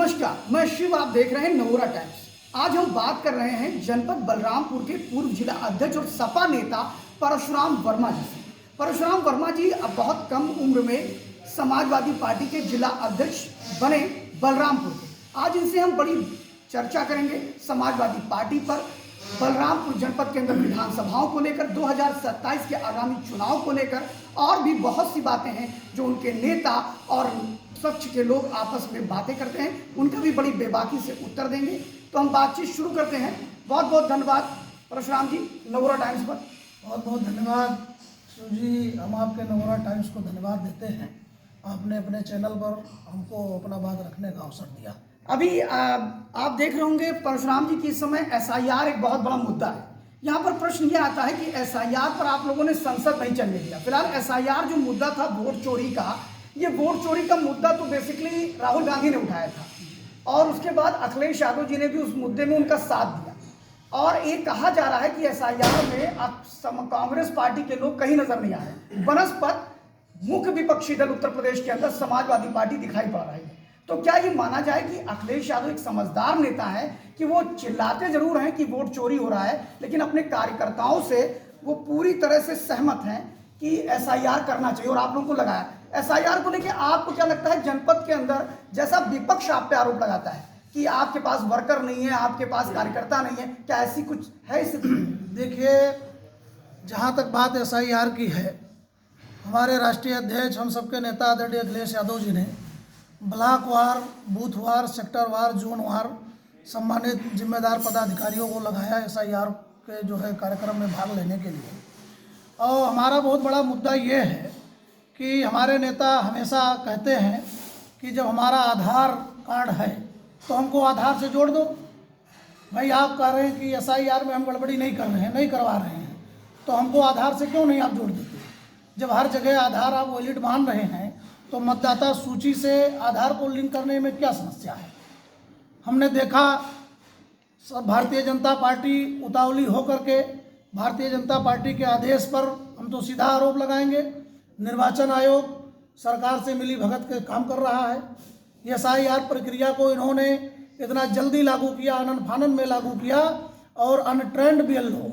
नमस्कार, मैं शिव। आप देख रहे हैं नवोरा टाइम्स। आज हम बात कर रहे हैं जनपद बलरामपुर के पूर्व जिला अध्यक्ष और सपा नेता परशुराम वर्मा जी से। परशुराम वर्मा जी अब बहुत कम उम्र में समाजवादी पार्टी के जिला अध्यक्ष बने बलरामपुर के। आज इनसे हम बड़ी चर्चा करेंगे समाजवादी पार्टी पर, बलरामपुर जनपद के अंदर विधानसभाओं को लेकर, 2027 के आगामी चुनाव को लेकर, और भी बहुत सी बातें हैं जो उनके नेता और विपक्ष के लोग आपस में बातें करते हैं, उनका भी बड़ी बेबाकी से उत्तर देंगे। तो हम बातचीत शुरू करते हैं। बहुत बहुत धन्यवाद परशुराम जी, नवोरा टाइम्स पर। बहुत बहुत धन्यवाद शिव जी। हम आपके नवोरा टाइम्स को धन्यवाद देते हैं, आपने अपने चैनल पर हमको अपना बात रखने का अवसर दिया। अभी आप देख रहे होंगे परशुराम जी कि इस समय एसआईआर एक बहुत बड़ा मुद्दा है। यहाँ पर प्रश्न ये आता है कि एसआईआर पर आप लोगों ने संसद नहीं चलने दिया। फिलहाल एसआईआर जो मुद्दा था वोट चोरी का, ये वोट चोरी का मुद्दा तो बेसिकली राहुल गांधी ने उठाया था, और उसके बाद अखिलेश यादव जी ने भी उस मुद्दे में उनका साथ दिया। और ये कहा जा रहा है कि एसआईआर में अब कांग्रेस पार्टी के लोग कहीं नजर नहीं आ रहे। बनस्पत मुख्य विपक्षी दल उत्तर प्रदेश के अंदर समाजवादी पार्टी दिखाई पड़ रही है। तो क्या ये माना जाए कि अखिलेश यादव एक समझदार नेता है कि वो चिल्लाते जरूर हैं कि वोट चोरी हो रहा है, लेकिन अपने कार्यकर्ताओं से वो पूरी तरह से सहमत हैं कि एसआईआर करना चाहिए, और आप लोगों को लगाया एसआईआर को लेकर? आपको क्या लगता है जनपद के अंदर, जैसा विपक्ष आप पे आरोप लगाता है कि आपके पास वर्कर नहीं है, आपके पास कार्यकर्ता नहीं है, क्या ऐसी कुछ है स्थिति? देखिए, जहाँ तक बात एसआईआर की है, हमारे राष्ट्रीय अध्यक्ष, हम सबके नेता आदरणीय अखिलेश यादव जी ने ब्लॉकवार, बूथवार, सेक्टरवार, जोनवार सम्मानित जिम्मेदार पदाधिकारियों को लगाया एसआईआर के जो है कार्यक्रम में भाग लेने के लिए। और हमारा बहुत बड़ा मुद्दा ये है कि हमारे नेता हमेशा कहते हैं कि जब हमारा आधार कार्ड है तो हमको आधार से जोड़ दो। भाई, आप कह रहे हैं कि एसआईआर में हम गड़बड़ी नहीं कर रहे हैं, नहीं करवा रहे हैं, तो हमको आधार से क्यों नहीं आप जोड़ देते? जब हर जगह आधार आप वैलिड मान रहे हैं तो मतदाता सूची से आधार को लिंक करने में क्या समस्या है? हमने देखा सब भारतीय जनता पार्टी उतावली होकर के भारतीय जनता पार्टी के आदेश पर हम तो सीधा आरोप लगाएंगे, निर्वाचन आयोग सरकार से मिली भगत के काम कर रहा है। एसआईआर प्रक्रिया को इन्होंने इतना जल्दी लागू किया, आनन फानन में लागू किया, और अनट्रेंड बीएलओ,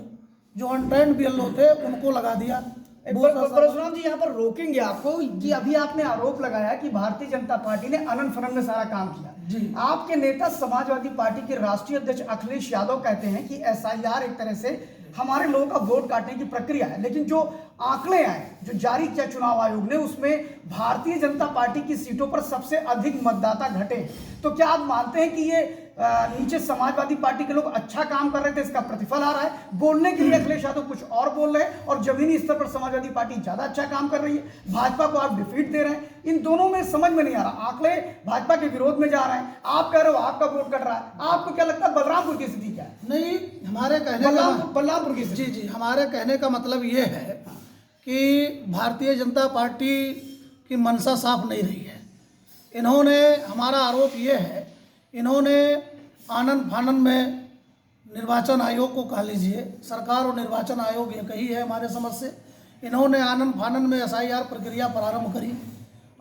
जो अनट्रेंड बीएलओ थे, उनको लगा दिया। परशुराम जी, यहाँ पर रोकेंगे आपको कि अभी आपने आरोप लगाया कि भारतीय जनता पार्टी ने अनंत फनन में सारा काम किया जी। आपके नेता समाजवादी पार्टी के राष्ट्रीय अध्यक्ष अखिलेश यादव कहते हैं कि एसआईआर एक तरह से हमारे लोगों का वोट काटने की प्रक्रिया है, लेकिन जो आंकड़े आए, जो जारी किया चुनाव आयोग ने, उसमें भारतीय जनता पार्टी की सीटों पर सबसे अधिक मतदाता घटे। तो क्या आप मानते हैं कि ये नीचे समाजवादी पार्टी के लोग अच्छा काम कर रहे थे, इसका प्रतिफल आ रहा है? बोलने के लिए अखिलेश यादव कुछ और बोल रहे हैं, और जमीनी स्तर पर समाजवादी पार्टी ज्यादा अच्छा काम कर रही है। भाजपा को आप डिफीट दे रहे हैं। इन दोनों में समझ में नहीं आ रहा। आंकड़े भाजपा के विरोध में जा रहे हैं, आप कह रहे हो आपका वोट कट रहा है। आपको क्या लगता है बलरामपुर की स्थिति क्या है? नहीं, हमारे कहने बलरामपुर की जी जी हमारे कहने का मतलब ये है कि भारतीय जनता पार्टी की मंशा साफ नहीं रही है। इन्होंने, हमारा आरोप ये है, इन्होंने आनंद फानन में निर्वाचन आयोग को कह लीजिए, सरकार और निर्वाचन आयोग एक ही है हमारे समझ से। इन्होंने आनंद फानन में एसआईआर प्रक्रिया प्रारंभ करी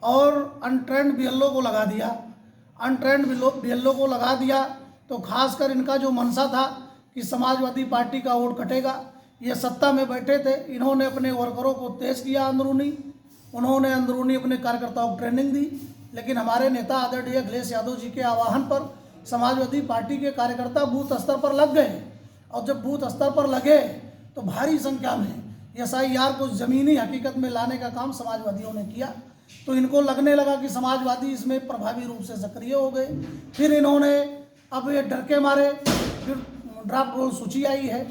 और अनट्रेंड बीएलओ को लगा दिया। अनट्रेंड बीएलओ को लगा दिया तो खासकर इनका जो मंशा था कि समाजवादी पार्टी का वोट कटेगा, ये सत्ता में बैठे थे, इन्होंने अपने वर्करों को तेज किया अंदरूनी, उन्होंने अंदरूनी अपने कार्यकर्ताओं को ट्रेनिंग दी। लेकिन हमारे नेता आदरणीय अखिलेश यादव जी के आह्वान पर समाजवादी पार्टी के कार्यकर्ता बूथ स्तर पर लग गए, और जब बूथ स्तर पर लगे तो भारी संख्या में एसआईआर को ज़मीनी हकीकत में लाने का काम समाजवादियों ने किया। तो इनको लगने लगा कि समाजवादी इसमें प्रभावी रूप से सक्रिय हो गए। फिर इन्होंने, अब ये डर के मारे, फिर ड्राफ्ट रोल सूची आई है।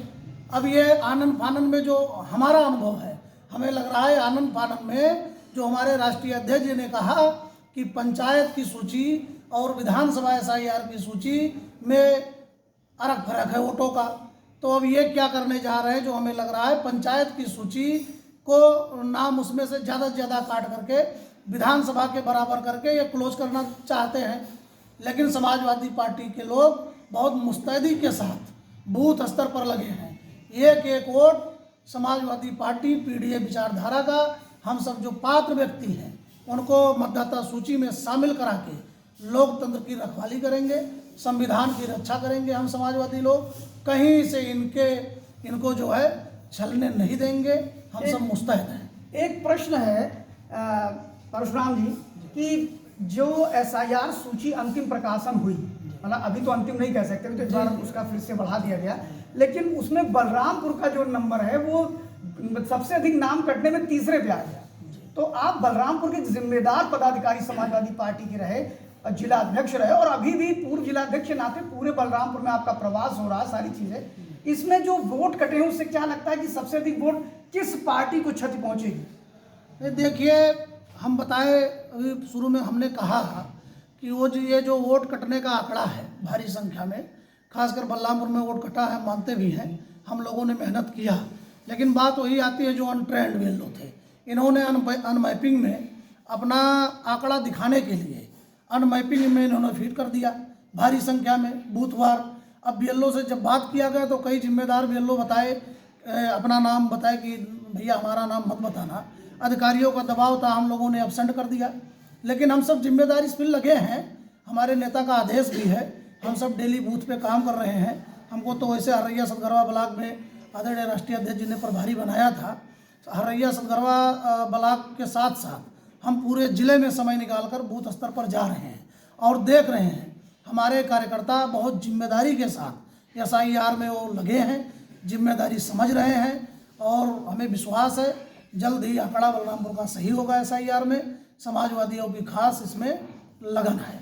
अब ये आनंद फानन में जो हमारा अनुभव है, हमें लग रहा है आनंद फानन में जो हमारे राष्ट्रीय अध्यक्ष जी ने कहा कि पंचायत की सूची और विधानसभा एसआईआर की सूची में अलग फर्क है वोटों का। तो अब ये क्या करने जा रहे हैं, जो हमें लग रहा है पंचायत की सूची को नाम उसमें से ज़्यादा से ज़्यादा काट करके विधानसभा के बराबर करके ये क्लोज करना चाहते हैं। लेकिन समाजवादी पार्टी के लोग बहुत मुस्तैदी के साथ बूथ स्तर पर लगे हैं। एक एक वोट समाजवादी पार्टी पीडीए विचारधारा का, हम सब जो पात्र व्यक्ति हैं उनको मतदाता सूची में शामिल करा के लोकतंत्र की रखवाली करेंगे, संविधान की रक्षा करेंगे। हम समाजवादी लोग कहीं से इनको जो है छलने नहीं देंगे। हम सब मुस्तैद हैं। एक प्रश्न है परशुराम जी कि जो एसआईआर सूची अंतिम प्रकाशन हुई, मतलब अभी तो अंतिम नहीं कह सकते, तो इस बार उसका फिर से बढ़ा दिया गया, लेकिन उसमें बलरामपुर का जो नंबर है वो सबसे अधिक नाम कटने में तीसरे पे आ गया। तो आप बलरामपुर के जिम्मेदार पदाधिकारी समाजवादी पार्टी के रहे, जिला अध्यक्ष रहे और अभी भी पूर्व जिला अध्यक्ष के नाते पूरे बलरामपुर में आपका प्रवास हो रहा, सारी चीजें, इसमें जो वोट कटे हैं उससे क्या लगता है कि सबसे अधिक वोट किस पार्टी को क्षति पहुंचेगी? देखिए, हम बताए अभी शुरू में हमने कहा कि ये जो वोट कटने का आंकड़ा है भारी संख्या में, खासकर बलरामपुर में वोट कटा है, मानते भी हैं, हम लोगों ने मेहनत किया, लेकिन बात वही आती है जो अनट्रेंड वेल्लो थे। इन्होंने अनमैपिंग में अपना आंकड़ा दिखाने के लिए अनमैपिंग में इन्होंने फीड कर दिया भारी संख्या में बूथवार। अब बीएलओ से जब बात किया गया तो कई जिम्मेदार बीएलओ बताए, अपना नाम बताए कि भैया हमारा नाम मत बताना। अधिकारियों का दबाव था, हम लोगों ने एब्सेंट कर दिया, लेकिन हम सब जिम्मेदारी इस पर लगे हैं। हमारे नेता का आदेश भी है, हम सब डेली बूथ पे काम कर रहे हैं। हमको तो वैसे हरैया सतगरवा ब्लॉक में आदरणीय राष्ट्रीय अध्यक्ष जी ने प्रभारी बनाया था। हरैया सतगरवा ब्लॉक के साथ साथ हम पूरे जिले में समय निकालकर बूथ स्तर पर जा रहे हैं और देख रहे हैं हमारे कार्यकर्ता बहुत जिम्मेदारी के साथ एसआईआर में वो लगे हैं, जिम्मेदारी समझ रहे हैं और हमें विश्वास है जल्द ही आंकड़ा बलरामपुर का सही होगा। एसआईआर में समाजवादियों की खास इसमें लगन है।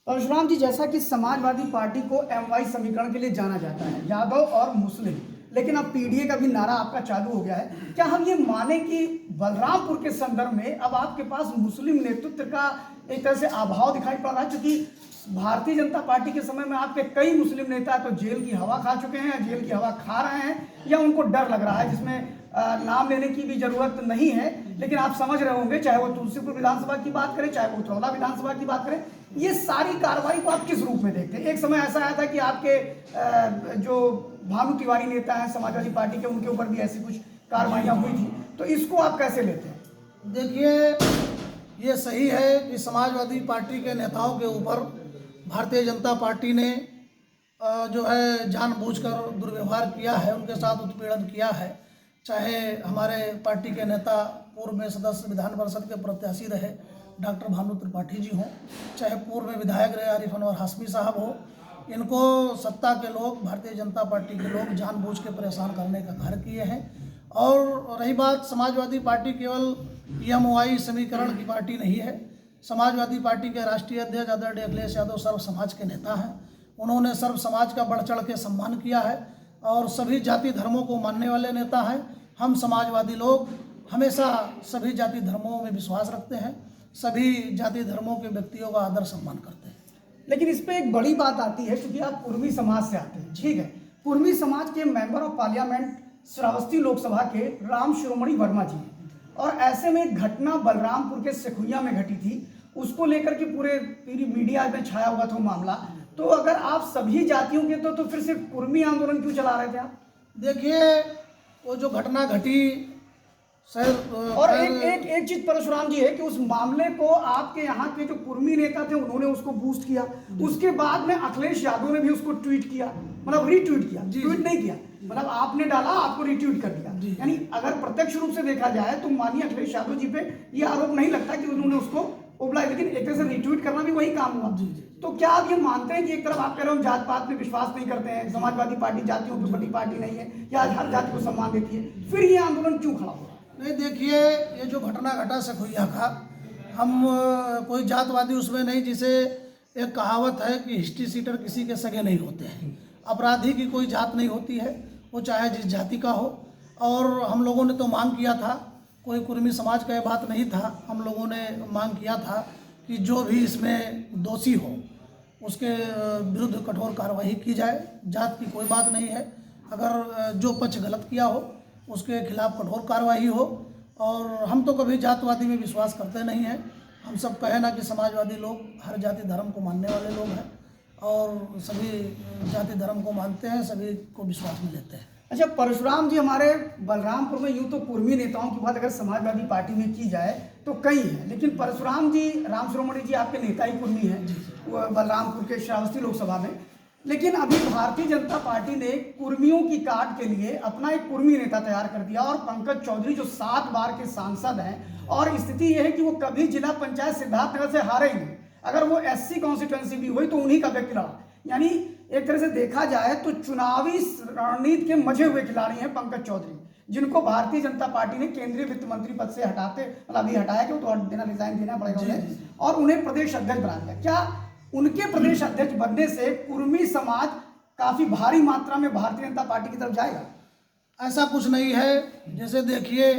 परशुराम जी, जैसा कि समाजवादी पार्टी को एमवाई समीकरण के लिए जाना जाता है, यादव और मुस्लिम, लेकिन अब पीडीए का भी नारा आपका चालू हो गया है, क्या हम ये माने कि बलरामपुर के संदर्भ में अब आपके पास मुस्लिम नेतृत्व का एक तरह से अभाव दिखाई पड़ रहा है? क्योंकि भारतीय जनता पार्टी के समय में आपके कई मुस्लिम नेता तो जेल की हवा खा चुके हैं, जेल की हवा खा रहे हैं, या उनको डर लग रहा है, जिसमें नाम लेने की भी जरूरत नहीं है, लेकिन आप समझ रहे होंगे, चाहे वो तुलसीपुर विधानसभा की बात करें, चाहे वो उतरौला विधानसभा की बात करें, ये सारी कार्रवाई को आप किस रूप में देखते हैं? एक समय ऐसा आया था कि आपके जो भानु तिवारी नेता हैं समाजवादी पार्टी के, उनके ऊपर भी ऐसी कुछ कार्रवाइयाँ हुई थी, तो इसको आप कैसे लेते हैं? देखिए, ये सही है कि समाजवादी पार्टी के नेताओं के ऊपर भारतीय जनता पार्टी ने जो है जानबूझकर दुर्व्यवहार किया है, उनके साथ उत्पीड़न किया है। चाहे हमारे पार्टी के नेता पूर्व में सदस्य विधान परिषद के प्रत्याशी रहे डॉक्टर भानु त्रिपाठी जी हों, चाहे पूर्व में विधायक रहे आरिफ अनवर हाशमी साहब हो, इनको सत्ता के लोग, भारतीय जनता पार्टी के लोग जानबूझ के परेशान करने का कार्य किए हैं। और रही बात, समाजवादी पार्टी केवल एमवाई समीकरण की पार्टी नहीं है। समाजवादी पार्टी के राष्ट्रीय अध्यक्ष आदरणीय अखिलेश यादव सर्व समाज के नेता हैं। उन्होंने सर्व समाज का बढ़ चढ़ के सम्मान किया है और सभी जाति धर्मों को मानने वाले नेता हैं। हम समाजवादी लोग हमेशा सभी जाति धर्मों में विश्वास रखते हैं, सभी जाति धर्मों के व्यक्तियों का आदर सम्मान करते हैं। लेकिन इस पे एक बड़ी बात आती है, क्योंकि आप कुर्मी समाज से आते हैं, ठीक है, कुर्मी समाज के member of parliament Shravasti Lok Sabha के राम शिरोमणि वर्मा जी हैं, और ऐसे में एक घटना बलरामपुर के सेखुइया में घटी थी, उसको लेकर के पूरी मीडिया में छाया हुआ था मामला। तो अगर आप सभी जातियों के तो फिर सिर्फ कुर्मी आंदोलन क्यों चला रहे थे आप? देखिए, वो जो घटना घटी और एक चीज परशुराम जी है कि उस मामले को आपके यहाँ के जो कुर्मी नेता थे उन्होंने उसको बूस्ट किया, उसके बाद में अखिलेश यादव ने भी उसको ट्वीट किया, मतलब रीट्वीट किया, ट्वीट नहीं किया, मतलब आपने डाला, आपको रीट्वीट कर दिया। यानी अगर प्रत्यक्ष रूप से देखा जाए तो माननीय अखिलेश यादव जी पे ये आरोप नहीं लगता कि उन्होंने उसको उबला, लेकिन एक तरह से रीट्वीट करना भी वही काम हुआ। तो क्या आप ये मानते हैं कि एक तरफ आप कह रहे हो जात पात में विश्वास नहीं करते हैं, समाजवादी पार्टी जातियों पर बड़ी पार्टी नहीं है या हर जाति को सम्मान देती है, फिर ये आंदोलन क्यों खड़ा हुआ? नहीं, देखिए, ये जो घटना घटा सेखुइया का, हम कोई जातवादी उसमें नहीं, जिसे एक कहावत है कि हिस्ट्री सीटर किसी के सगे नहीं होते हैं। अपराधी की कोई जात नहीं होती है, वो चाहे जिस जाति का हो। और हम लोगों ने तो मांग किया था, कोई कुर्मी समाज का ये बात नहीं था, हम लोगों ने मांग किया था कि जो भी इसमें दोषी हो उसके विरुद्ध कठोर कार्रवाई की जाए। जात की कोई बात नहीं है, अगर जो पक्ष गलत किया हो उसके खिलाफ कठोर कार्रवाई हो। और हम तो कभी जातवादी में विश्वास करते नहीं हैं। हम सब कहे ना कि समाजवादी लोग हर जाति धर्म को मानने वाले लोग हैं और सभी जाति धर्म को मानते हैं, सभी को विश्वास में लेते हैं। अच्छा परशुराम जी, हमारे बलरामपुर में यूँ तो कुर्मी नेताओं की बात अगर समाजवादी पार्टी में की जाए तो कई हैं, लेकिन परशुराम जी, राम शिरोमणि जी आपके नेता ही कुर्मी हैं, वो बलरामपुर के श्रावस्ती लोकसभा में। लेकिन अभी भारतीय जनता पार्टी ने कुर्मियों की काट के लिए अपना एक कुर्मी नेता तैयार कर दिया, और पंकज चौधरी जो 7 बार के सांसद हैं, और स्थिति यह है कि वो कभी जिला पंचायत सिद्धार्थनगर से हारे ही नहीं। अगर वो SC कॉन्स्टिट्यूंसी भी हुई तो उन्हीं का व्यक्ति लड़ा। यानी एक तरह से देखा जाए तो चुनावी रणनीति के मजे हुए खिलाड़ी हैं पंकज चौधरी, जिनको भारतीय जनता पार्टी ने केंद्रीय वित्त मंत्री पद से अभी हटाया कि वो तो देना, रिजाइन देना पड़ेगा उन्हें, और उन्हें प्रदेश अध्यक्ष बना दिया। क्या उनके प्रदेश अध्यक्ष बनने से कुर्मी समाज काफी भारी मात्रा में भारतीय जनता पार्टी की तरफ जाएगा? ऐसा कुछ नहीं है। जैसे देखिए,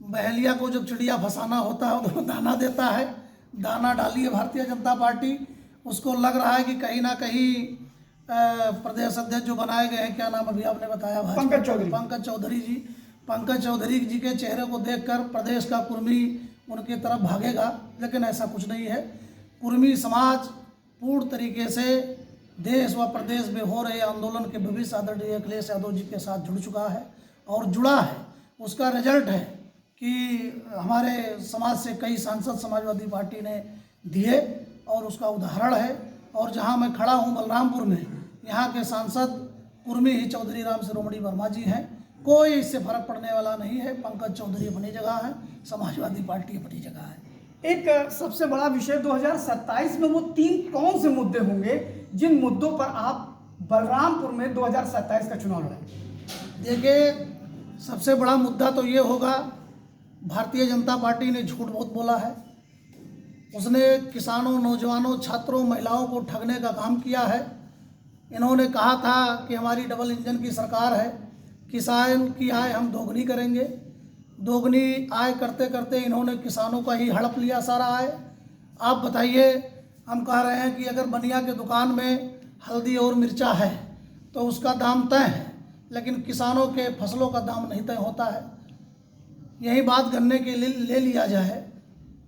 बहेलिया को जब चिड़िया फंसाना होता है तो दाना देता है, दाना डाली है भारतीय जनता पार्टी। उसको लग रहा है कि कहीं ना कहीं प्रदेश अध्यक्ष जो बनाए गए हैं, क्या नाम अभी आपने बताया? पंकज चौधरी। पंकज चौधरी जी के चेहरे को देखकर प्रदेश का कुर्मी उनकी तरफ भागेगा, लेकिन ऐसा कुछ नहीं है। कुर्मी समाज पूर्ण तरीके से देश व प्रदेश में हो रहे आंदोलन के भविष्य आदरणीय अखिलेश यादव जी के साथ जुड़ चुका है और जुड़ा है। उसका रिजल्ट है कि हमारे समाज से कई सांसद समाजवादी पार्टी ने दिए, और उसका उदाहरण है। और जहां मैं खड़ा हूं बलरामपुर में, यहाँ के सांसद कुर्मी ही चौधरी राम शिरोमणि वर्मा जी हैं। कोई इससे फर्क पड़ने वाला नहीं है। पंकज चौधरी अपनी जगह है, समाजवादी पार्टी अपनी जगह है। एक सबसे बड़ा विषय 2027 में वो 3 कौन से मुद्दे होंगे जिन मुद्दों पर आप बलरामपुर में 2027 का चुनाव लड़ेंगे? देखिए, सबसे बड़ा मुद्दा तो ये होगा, भारतीय जनता पार्टी ने झूठ बहुत बोला है। उसने किसानों, नौजवानों, छात्रों, महिलाओं को ठगने का काम किया है। इन्होंने कहा था कि हमारी डबल इंजन की सरकार है, किसान की आय हम दोगुनी करेंगे। दोगुनी आय करते करते इन्होंने किसानों का ही हड़प लिया सारा आय। आप बताइए, हम कह रहे हैं कि अगर बनिया के दुकान में हल्दी और मिर्चा है तो उसका दाम तय है, लेकिन किसानों के फसलों का दाम नहीं तय होता है। यही बात गन्ने के लिए ले लिया जाए,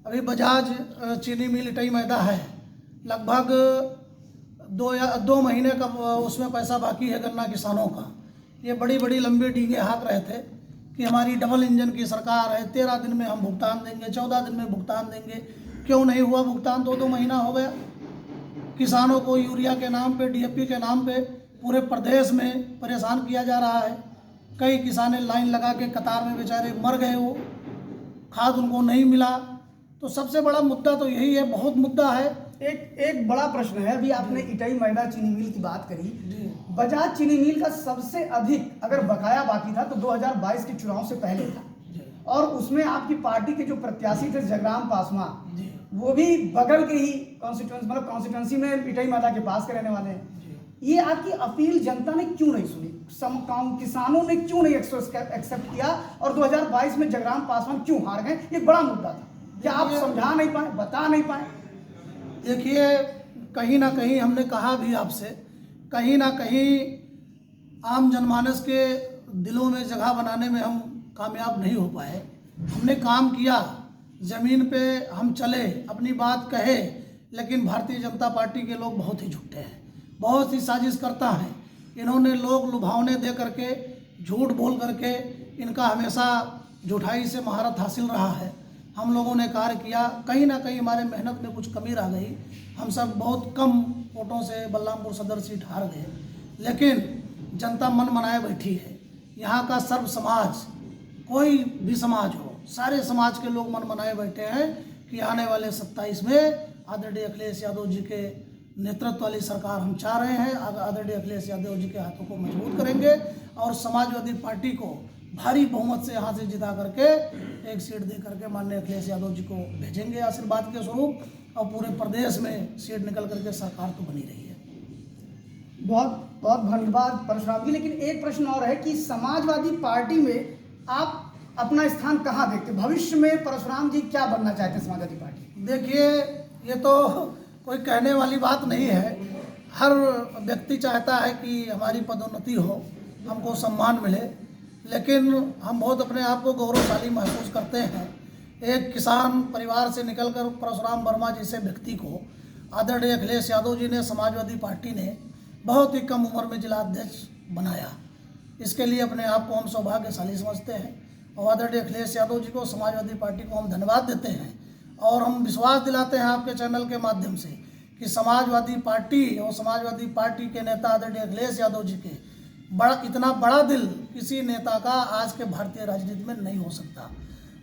अभी बजाज चीनी मिल इटाई मैदा है, लगभग 2 महीने का उसमें पैसा बाकी है गन्ना किसानों का। ये बड़ी बड़ी लंबी डींगे हाँक रहे थे कि हमारी डबल इंजन की सरकार है, 13 दिन में हम भुगतान देंगे, 14 दिन में भुगतान देंगे। क्यों नहीं हुआ भुगतान? 2 महीना हो गया। किसानों को यूरिया के नाम पे, DAP के नाम पे पूरे प्रदेश में परेशान किया जा रहा है। कई किसाने लाइन लगा के कतार में बेचारे मर गए, वो खाद उनको नहीं मिला। तो सबसे बड़ा मुद्दा तो यही है, बहुत मुद्दा है। एक बड़ा प्रश्न है, अभी आपने इटाई मैदा चीनी मिल की बात करी। बजाज चीनी मिल का सबसे अधिक अगर बकाया बाकी था तो 2022 के चुनाव से पहले था, और उसमें आपकी पार्टी के जो प्रत्याशी थे जगराम पासवान, वो भी बगल के ही कॉन्स्टिट्यूंसी में इटाई मैदा के पास के रहने वाले हैं। ये आपकी अपील जनता ने क्यों नहीं सुनी? किसानों ने क्यों नहीं एक्सेप्ट किया? और 2022 में जगराम पासवान क्यों हार गए? ये बड़ा मुद्दा था। क्या आप समझा नहीं पाए, बता नहीं पाए? देखिए, कहीं ना कहीं हमने कहा भी आपसे, कहीं ना कहीं आम जनमानस के दिलों में जगह बनाने में हम कामयाब नहीं हो पाए। हमने काम किया, ज़मीन पे हम चले, अपनी बात कहे, लेकिन भारतीय जनता पार्टी के लोग बहुत ही झूठे हैं, बहुत ही साजिश करता है। इन्होंने लोग लुभावने दे करके, झूठ बोल करके, इनका हमेशा झूठाई से महारत हासिल रहा है। हम लोगों ने कार्य किया, कहीं ना कहीं हमारे मेहनत में कुछ कमी रह गई। हम सब बहुत कम वोटों से बलरामपुर सदर सीट हार गए, लेकिन जनता मन मनाए बैठी है। यहाँ का सर्व समाज, कोई भी समाज हो, सारे समाज के लोग मन मनाए बैठे हैं कि आने वाले 27 में आदरणीय अखिलेश यादव जी के नेतृत्व वाली सरकार हम चाह रहे हैं। आदरणीय अखिलेश यादव जी के हाथों को मजबूत करेंगे और समाजवादी पार्टी को भारी बहुमत से यहाँ से जिता करके एक सीट दे करके माननीय अखिलेश यादव जी को भेजेंगे आशीर्वाद के स्वरूप, और पूरे प्रदेश में सीट निकल करके सरकार तो बनी रही है। बहुत बहुत धन्यवाद परशुराम जी। लेकिन एक प्रश्न और है कि समाजवादी पार्टी में आप अपना स्थान कहाँ देखते? भविष्य में परशुराम जी क्या बनना चाहते हैं समाजवादी पार्टी? देखिए, ये तो कोई कहने वाली बात नहीं है। हर व्यक्ति चाहता है कि हमारी पदोन्नति हो, हमको सम्मान मिले, लेकिन हम बहुत अपने आप को गौरवशाली महसूस करते हैं। एक किसान परिवार से निकलकर परशुराम वर्मा जैसे व्यक्ति को आदरणीय अखिलेश यादव जी ने, समाजवादी पार्टी ने बहुत ही कम उम्र में जिला अध्यक्ष बनाया। इसके लिए अपने आप को हम सौभाग्यशाली समझते हैं। और आदरणीय अखिलेश यादव जी को, समाजवादी पार्टी को हम धन्यवाद देते हैं और हम विश्वास दिलाते हैं आपके चैनल के माध्यम से कि समाजवादी पार्टी और समाजवादी पार्टी के नेता आदरणीय अखिलेश यादव जी के इतना बड़ा दिल किसी नेता का आज के भारतीय राजनीति में नहीं हो सकता।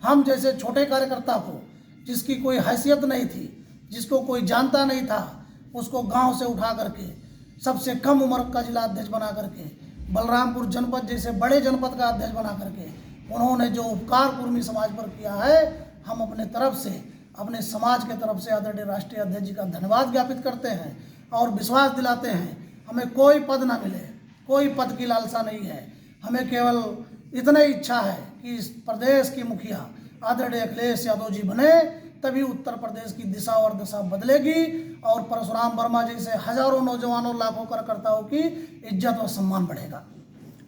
हम जैसे छोटे कार्यकर्ता को, जिसकी कोई हैसियत नहीं थी, जिसको कोई जानता नहीं था, उसको गांव से उठा करके सबसे कम उम्र का जिला अध्यक्ष बना करके बलरामपुर जनपद जैसे बड़े जनपद का अध्यक्ष बना करके उन्होंने जो उपकार कुर्मी समाज पर किया है, हम अपने तरफ से, अपने समाज के तरफ से आदरणीय राष्ट्रीय अध्यक्ष जी का धन्यवाद ज्ञापित करते हैं और विश्वास दिलाते हैं हमें कोई पद ना मिले, कोई पद की लालसा नहीं है, हमें केवल इतना ही इच्छा है कि इस प्रदेश की मुखिया आदरणीय अखिलेश यादव जी बने, तभी उत्तर प्रदेश की दिशा और दशा बदलेगी और परशुराम वर्मा जैसे हजारों नौजवानों, लाखों कार्यकर्ताओं की इज्जत और सम्मान बढ़ेगा।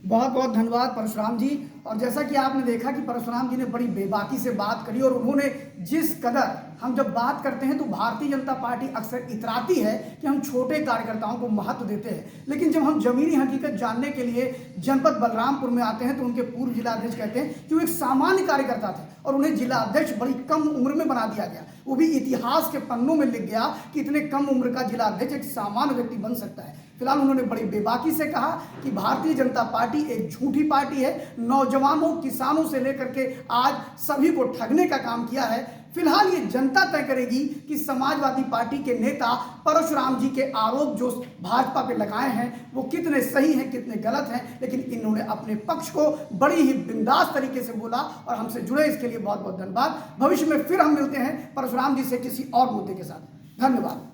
बहुत बहुत धन्यवाद परशुराम जी। और जैसा कि आपने देखा कि परशुराम जी ने बड़ी बेबाकी से बात करी और उन्होंने जिस कदर, हम जब बात करते हैं तो भारतीय जनता पार्टी अक्सर इतराती है कि हम छोटे कार्यकर्ताओं को महत्व देते हैं, लेकिन जब हम जमीनी हकीकत जानने के लिए जनपद बलरामपुर में आते हैं तो उनके पूर्व जिला अध्यक्ष कहते हैं कि वो एक सामान्य कार्यकर्ता थे और उन्हें जिला अध्यक्ष बड़ी कम उम्र में बना दिया गया। वो भी इतिहास के पन्नों में लिख गया कि इतने कम उम्र का जिला अध्यक्ष एक सामान्य व्यक्ति बन सकता है। फिलहाल उन्होंने बड़ी बेबाकी से कहा कि भारतीय जनता पार्टी एक झूठी पार्टी है, नौजवानों, किसानों से लेकर के आज सभी को ठगने का काम किया है। फिलहाल ये जनता तय करेगी कि समाजवादी पार्टी के नेता परशुराम जी के आरोप जो भाजपा पे लगाए हैं वो कितने सही हैं, कितने गलत हैं, लेकिन इन्होंने अपने पक्ष को बड़ी ही बिंदास तरीके से बोला और हमसे जुड़े इसके लिए बहुत बहुत धन्यवाद। भविष्य में फिर हम मिलते हैं परशुराम जी से किसी और मुद्दे के साथ। धन्यवाद।